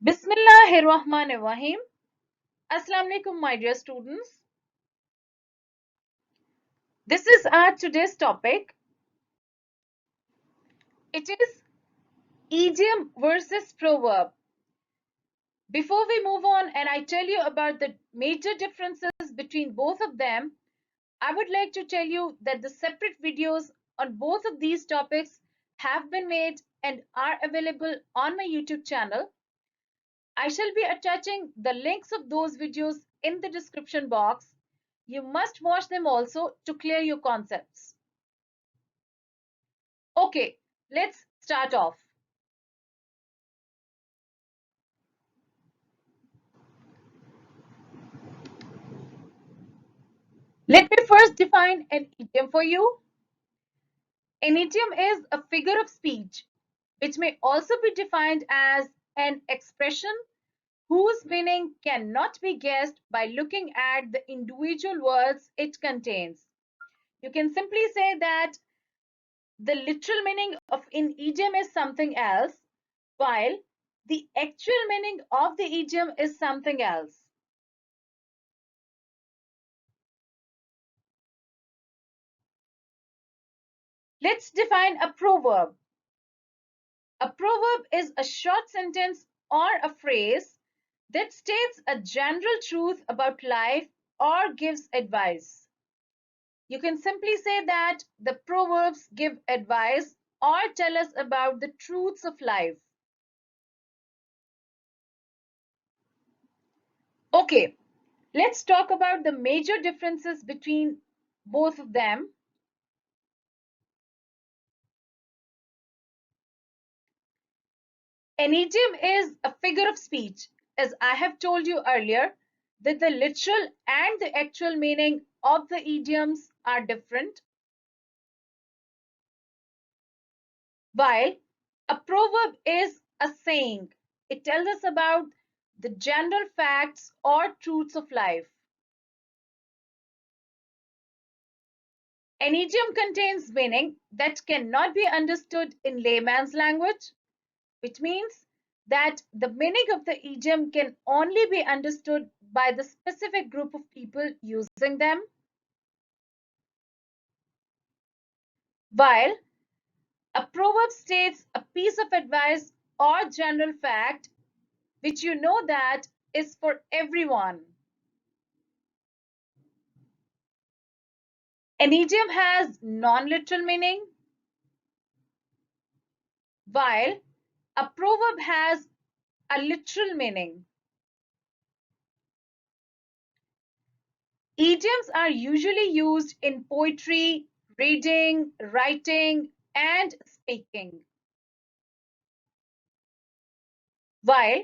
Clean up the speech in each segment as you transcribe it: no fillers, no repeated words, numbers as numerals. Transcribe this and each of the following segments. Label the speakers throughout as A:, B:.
A: Bismillahirrahmanirrahim. Assalamu alaikum, my dear students. This is our today's topic. It is idiom versus proverb. Before we move on and I tell you about the major differences between both of them, I would like to tell you that the separate videos on both of these topics have been made and are available on my YouTube channel. I shall be attaching the links of those videos in the description box. You must watch them also to clear your concepts. Okay, let's start off. Let me first define an idiom for you. An idiom is a figure of speech, which may also be defined as an expression whose meaning cannot be guessed by looking at the individual words it contains. You can simply say that the literal meaning of an idiom is something else, while the actual meaning of the idiom is something else. Let's define a proverb. A proverb is a short sentence or a phrase that states a general truth about life or gives advice. You can simply say that the proverbs give advice or tell us about the truths of life. Okay, let's talk about the major differences between both of them. An idiom is a figure of speech. As I have told you earlier, that the literal and the actual meaning of the idioms are different, while a proverb is a saying. It tells us about the general facts or truths of life. An idiom contains meaning that cannot be understood in layman's language, which means that the meaning of the idiom can only be understood by the specific group of people using them, while a proverb states a piece of advice or general fact which you know that is for everyone. An idiom has non-literal meaning, while a proverb has a literal meaning. Idioms are usually used in poetry, reading, writing, and speaking, while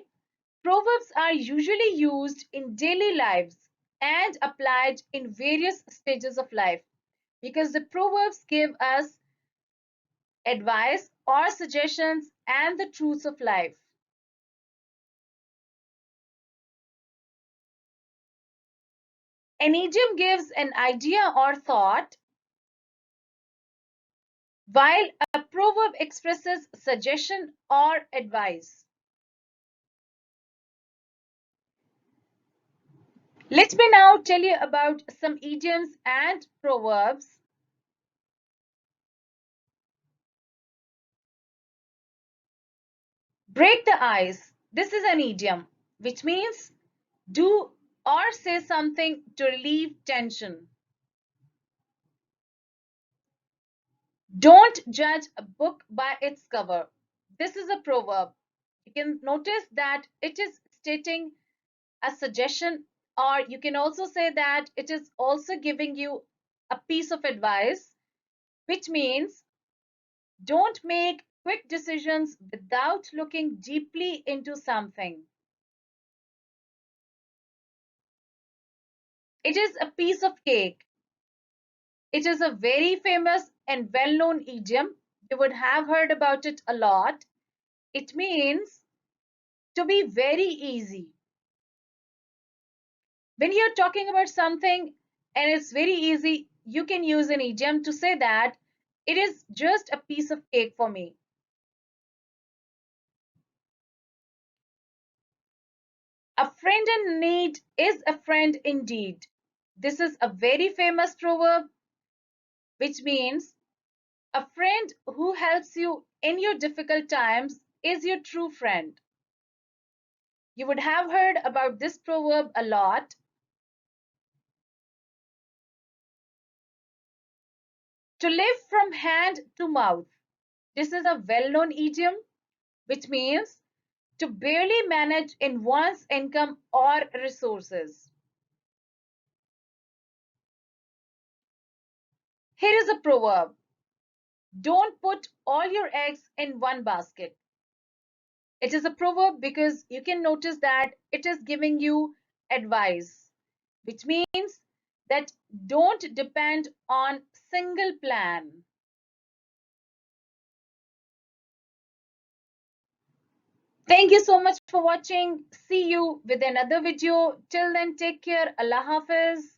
A: proverbs are usually used in daily lives and applied in various stages of life because the proverbs give us advice or suggestions and the truths of life. An idiom gives an idea or thought, while a proverb expresses suggestion or advice. Let me now tell you about some idioms and proverbs. Break the ice. This is an idiom, which means do or say something to relieve tension. Don't judge a book by its cover. This is a proverb. You can notice that it is stating a suggestion, or you can also say that it is also giving you a piece of advice, which means don't make quick decisions without looking deeply into something. It is a piece of cake. It is a very famous and well-known idiom. You would have heard about it a lot. It means to be very easy. When you're talking about something and it's very easy, you can use an idiom to say that it is just a piece of cake for me. A friend in need is a friend indeed. This is a very famous proverb, which means a friend who helps you in your difficult times is your true friend. You would have heard about this proverb a lot. To live from hand to mouth. This is a well-known idiom, which means to barely manage in one's income or resources. Here is a proverb. Don't put all your eggs in one basket. It is a proverb because you can notice that it is giving you advice, which means that don't depend on single plan. Thank you so much for watching. See you with another video. Till then, take care. Allah Hafiz.